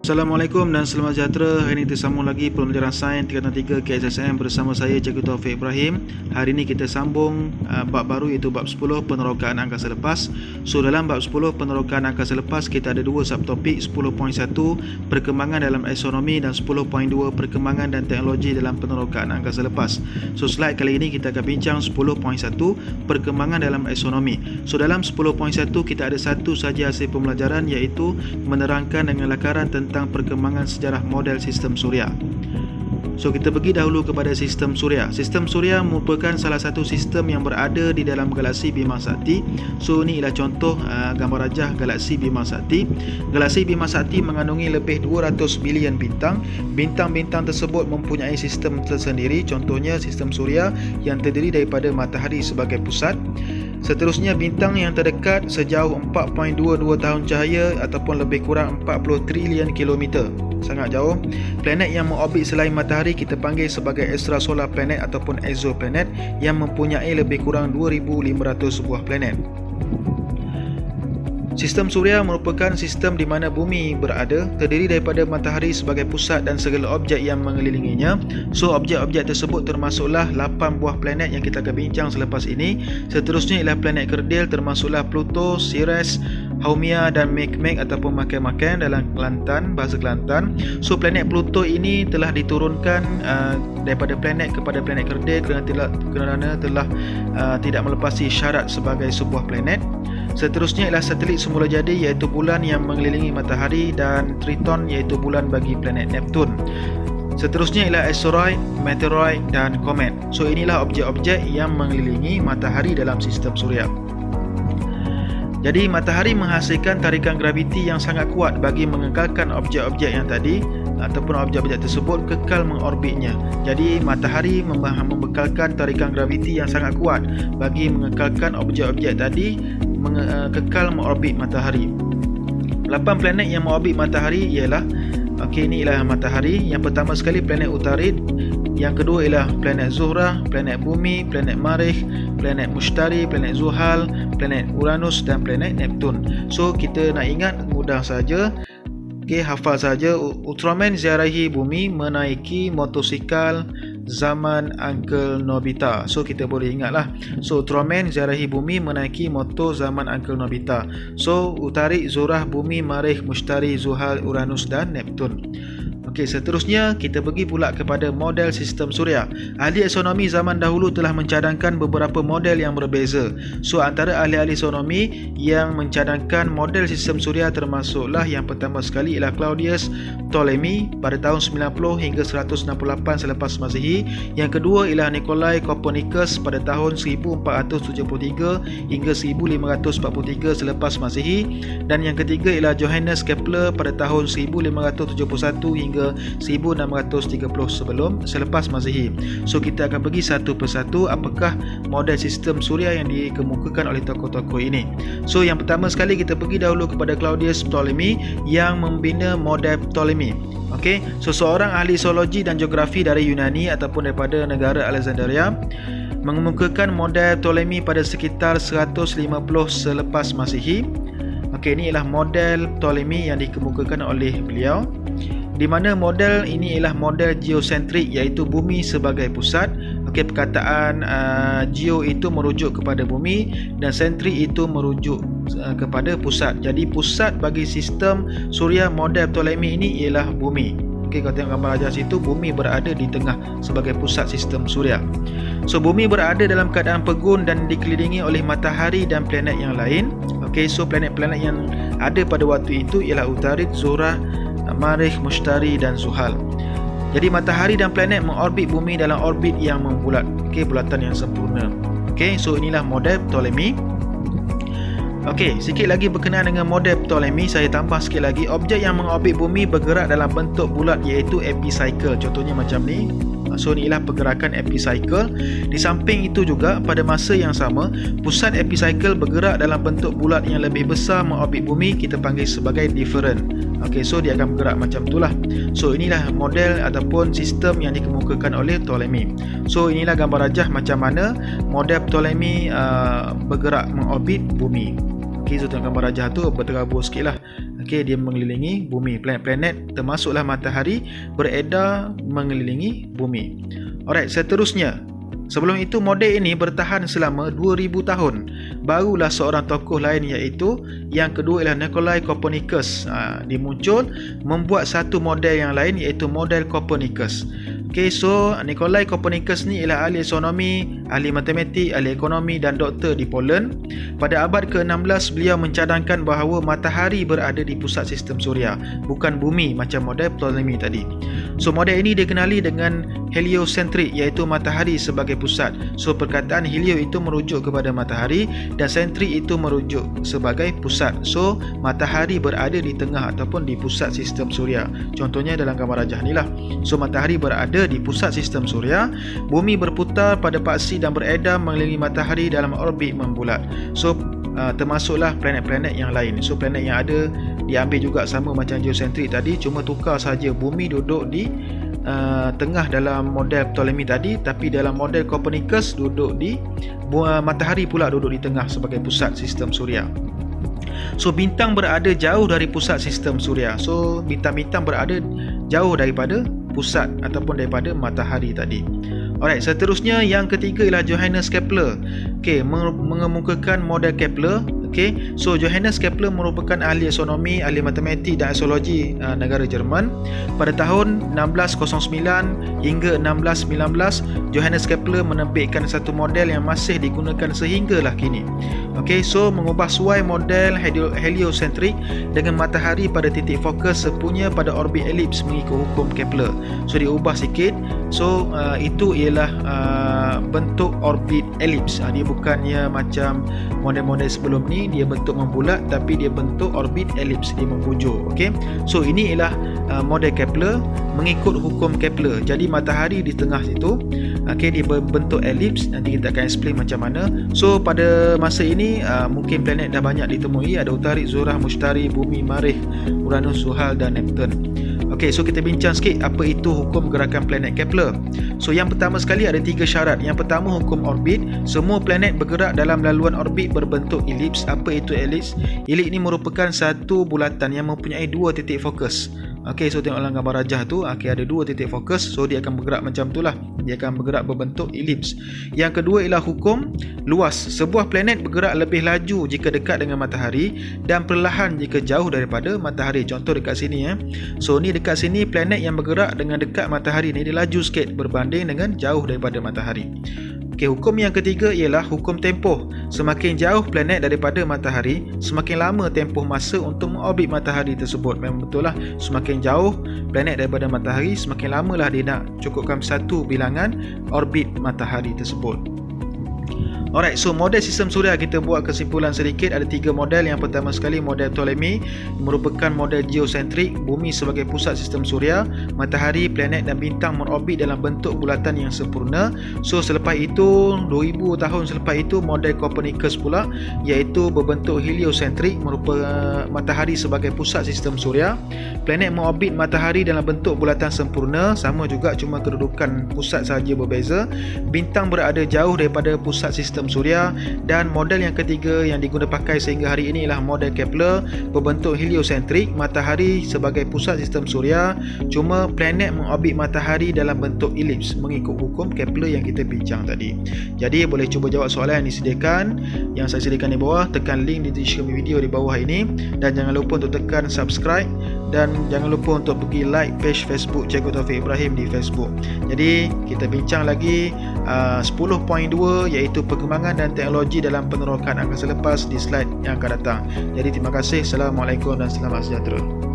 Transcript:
Assalamualaikum dan selamat sejahtera. Hari ini kita sambung lagi pembelajaran sains tingkatan 3 KSSM bersama saya Cikgu Taufik Ibrahim. Hari ini kita sambung bab baru iaitu bab 10 penerokaan angkasa lepas. So dalam bab 10 penerokaan angkasa lepas kita ada dua subtopik, 10.1 perkembangan dalam astronomi dan 10.2 perkembangan dan teknologi dalam penerokaan angkasa lepas. So slide kali ini kita akan bincang 10.1 perkembangan dalam astronomi. So dalam 10.1 kita ada satu saja hasil pembelajaran iaitu menerangkan dengan lakaran tentang perkembangan sejarah model sistem suria. So kita pergi dahulu kepada sistem suria. Sistem suria merupakan salah satu sistem yang berada di dalam galaksi Bima Sakti. So ini ialah contoh gambar rajah galaksi Bima Sakti. Galaksi Bima Sakti mengandungi lebih 200 bilion bintang. Bintang-bintang tersebut mempunyai sistem tersendiri. Contohnya sistem suria yang terdiri daripada matahari sebagai pusat. Seterusnya bintang yang terdekat sejauh 4.22 tahun cahaya ataupun lebih kurang 40 trilion kilometer. Sangat jauh. Planet yang mengorbit selain matahari kita panggil sebagai extrasolar planet ataupun exoplanet yang mempunyai lebih kurang 2500 buah planet. Sistem suria merupakan sistem di mana bumi berada, terdiri daripada matahari sebagai pusat dan segala objek yang mengelilinginya. So objek-objek tersebut termasuklah 8 buah planet yang kita akan bincang selepas ini. Seterusnya ialah planet kerdil termasuklah Pluto, Ceres, Haumea dan Makemake ataupun makan-makan dalam Kelantan, bahasa Kelantan. So planet Pluto ini telah diturunkan daripada planet kepada planet kerdil kerana telah tidak melepasi syarat sebagai sebuah planet. Seterusnya ialah satelit semula jadi iaitu bulan yang mengelilingi matahari dan Triton iaitu bulan bagi planet Neptun. Seterusnya ialah asteroid, meteoroid dan komet. So inilah objek-objek yang mengelilingi matahari dalam sistem suria. Jadi matahari menghasilkan tarikan graviti yang sangat kuat bagi mengekalkan objek-objek yang tadi ataupun objek-objek tersebut kekal mengorbitnya. Jadi matahari membekalkan tarikan graviti yang sangat kuat bagi mengekalkan objek-objek tadi kekal mengorbit matahari. 8 planet yang mengorbit matahari ialah ini ialah matahari. Yang pertama sekali planet Utarid, yang kedua ialah planet Zuhrah, planet Bumi, planet Marikh, planet Mushtari, planet Zuhal, planet Uranus dan planet Neptun. So kita nak ingat mudah saja. Hafal saja. Ultraman ziarahi bumi menaiki motosikal zaman Uncle Nobita. So kita boleh ingatlah. So Ultraman ziarahi bumi menaiki motor zaman Uncle Nobita. So Utarid, Zuhrah, Bumi, Marikh, Mushtari, Zuhal, Uranus dan Neptun. Seterusnya kita pergi pula kepada model sistem suria. Ahli astronomi zaman dahulu telah mencadangkan beberapa model yang berbeza. So antara ahli-ahli astronomi yang mencadangkan model sistem suria termasuklah yang pertama sekali ialah Claudius Ptolemy pada tahun 90 hingga 168 selepas Masihi. Yang kedua ialah Nikolai Copernicus pada tahun 1473 hingga 1543 selepas Masihi. Dan yang ketiga ialah Johannes Kepler pada tahun 1571 hingga 1630 selepas Masihi. So kita akan pergi satu persatu apakah model sistem suria yang dikemukakan oleh tokoh-tokoh ini. So yang pertama sekali kita pergi dahulu kepada Claudius Ptolemy yang membina model Ptolemy. So seorang ahli zoologi dan geografi dari Yunani ataupun daripada negara Alexandria mengemukakan model Ptolemy pada sekitar 150 selepas Masihi. Ini ialah model Ptolemy yang dikemukakan oleh beliau, di mana model ini ialah model geosentrik iaitu bumi sebagai pusat. Perkataan geo itu merujuk kepada bumi dan sentrik itu merujuk kepada pusat. Jadi pusat bagi sistem suria model Ptolemy ini ialah bumi. Kalau tengok gambar rajah situ, bumi berada di tengah sebagai pusat sistem suria. So bumi berada dalam keadaan pegun dan dikelilingi oleh matahari dan planet yang lain. So planet-planet yang ada pada waktu itu ialah Utarid, Zuhrah, Marikh, Mushtari dan Zuhal. Jadi matahari dan planet mengorbit bumi dalam orbit yang membulat, bulatan yang sempurna. So inilah model Ptolemy. Sikit lagi berkenaan dengan model Ptolemy, saya tambah sikit lagi. Objek yang mengorbit bumi bergerak dalam bentuk bulat iaitu epicycle. Contohnya macam ni. So inilah pergerakan epicycle. Di samping itu juga pada masa yang sama, pusat epicycle bergerak dalam bentuk bulat yang lebih besar mengorbit bumi, kita panggil sebagai different. So dia akan bergerak macam itulah. So inilah model ataupun sistem yang dikemukakan oleh Ptolemy. So inilah gambar rajah macam mana model Ptolemy bergerak mengorbit bumi. Okey, so tengok gambar rajah tu berterabur sikit lah. Okey, dia mengelilingi bumi. Planet-planet termasuklah matahari beredar mengelilingi bumi. Alright, seterusnya, sebelum itu model ini bertahan selama 2000 tahun. Barulah seorang tokoh lain iaitu yang kedua ialah Nikolai Copernicus. Dia muncul membuat satu model yang lain iaitu model Copernicus. Okay, so Nikolai Copernicus ni ialah ahli astronomi, ahli matematik, ahli ekonomi dan doktor di Poland. Pada abad ke-16 beliau mencadangkan bahawa matahari berada di pusat sistem suria, bukan bumi macam model Ptolemy tadi. So model ini dikenali dengan heliocentric, iaitu matahari sebagai pusat. So perkataan helio itu merujuk kepada matahari dan centric itu merujuk sebagai pusat. So matahari berada di tengah ataupun di pusat sistem suria. Contohnya dalam gambar rajah ni lah. So matahari berada di pusat sistem suria, bumi berputar pada paksi dan beredar mengelilingi matahari dalam orbit membulat. So termasuklah planet-planet yang lain. So planet yang ada diambil juga sama macam geosentrik tadi, cuma tukar saja bumi duduk di tengah dalam model Ptolemy tadi, tapi dalam model Copernicus duduk di matahari pula duduk di tengah sebagai pusat sistem suria. So bintang berada jauh dari pusat sistem suria. So bintang-bintang berada jauh daripada pusat ataupun daripada matahari tadi. Alright, seterusnya yang ketiga ialah Johannes Kepler. Okey, mengemukakan model Kepler. Okey, so Johannes Kepler merupakan ahli astronomi, ahli matematik dan astrologi negara Jerman. Pada tahun 1609 hingga 1619, Johannes Kepler menerbitkan satu model yang masih digunakan sehinggalah kini. Okey, so mengubah suai model heliocentrik dengan matahari pada titik fokus sepunya pada orbit elips mengikut hukum Kepler. So diubah sikit. So itu ialah bentuk orbit elips. Dia bukannya macam model-model sebelum ni dia bentuk membulat, tapi dia bentuk orbit elips, dia membujur. Okey, so ini ialah model Kepler mengikut hukum Kepler. Jadi matahari di tengah situ. Okey, dia berbentuk elips. Nanti kita akan explain macam mana. So pada masa ini mungkin planet dah banyak ditemui. Ada Utarik, Zurah, Mushtari, Bumi, Marikh, Uranus, Zuhal dan Neptun. Okey, so kita bincang sikit apa itu hukum gerakan planet Kepler. So yang pertama sekali ada 3 syarat. Yang pertama, hukum orbit. Semua planet bergerak dalam laluan orbit berbentuk elips. Apa itu elips? Elips ini merupakan satu bulatan yang mempunyai 2 titik fokus. Okey, so tengok dalam gambar rajah tu, okey, ada 2 titik fokus. So dia akan bergerak macam itulah. Dia akan bergerak berbentuk elips. Yang kedua ialah hukum luas. Sebuah planet bergerak lebih laju jika dekat dengan matahari dan perlahan jika jauh daripada matahari. Contoh dekat sini So ni dekat sini planet yang bergerak dengan dekat matahari ni dia laju sikit berbanding dengan jauh daripada matahari. Okey, hukum yang ketiga ialah hukum tempoh. Semakin jauh planet daripada matahari, semakin lama tempoh masa untuk mengorbit matahari tersebut. Memang betul lah, semakin jauh planet daripada matahari, semakin lamalah dia nak cukupkan satu bilangan orbit matahari tersebut. Alright, so model sistem suria kita buat kesimpulan sedikit. Ada 3 model. Yang pertama sekali model Ptolemy merupakan model geosentrik, bumi sebagai pusat sistem suria, matahari, planet dan bintang mengorbit dalam bentuk bulatan yang sempurna. So selepas itu 2000 tahun selepas itu model Copernicus pula, iaitu berbentuk heliocentrik, merupakan matahari sebagai pusat sistem suria, planet mengorbit matahari dalam bentuk bulatan sempurna, sama juga cuma kedudukan pusat sahaja berbeza, bintang berada jauh daripada pusat sistem suria, dan model yang ketiga yang diguna pakai sehingga hari ini ialah model Kepler berbentuk heliocentrik, matahari sebagai pusat sistem suria, cuma planet mengorbit matahari dalam bentuk elips mengikut hukum Kepler yang kita bincang tadi. Jadi boleh cuba jawab soalan yang disediakan, yang saya sediakan di bawah. Tekan link di description video di bawah ini dan jangan lupa untuk tekan subscribe dan jangan lupa untuk pergi like page Facebook Cikgu Taufik Ibrahim di Facebook. Jadi kita bincang lagi 10.2 iaitu perkembangan dan teknologi dalam penerokan angkasa lepas di slide yang akan datang. Jadi terima kasih. Assalamualaikum dan selamat sejahtera.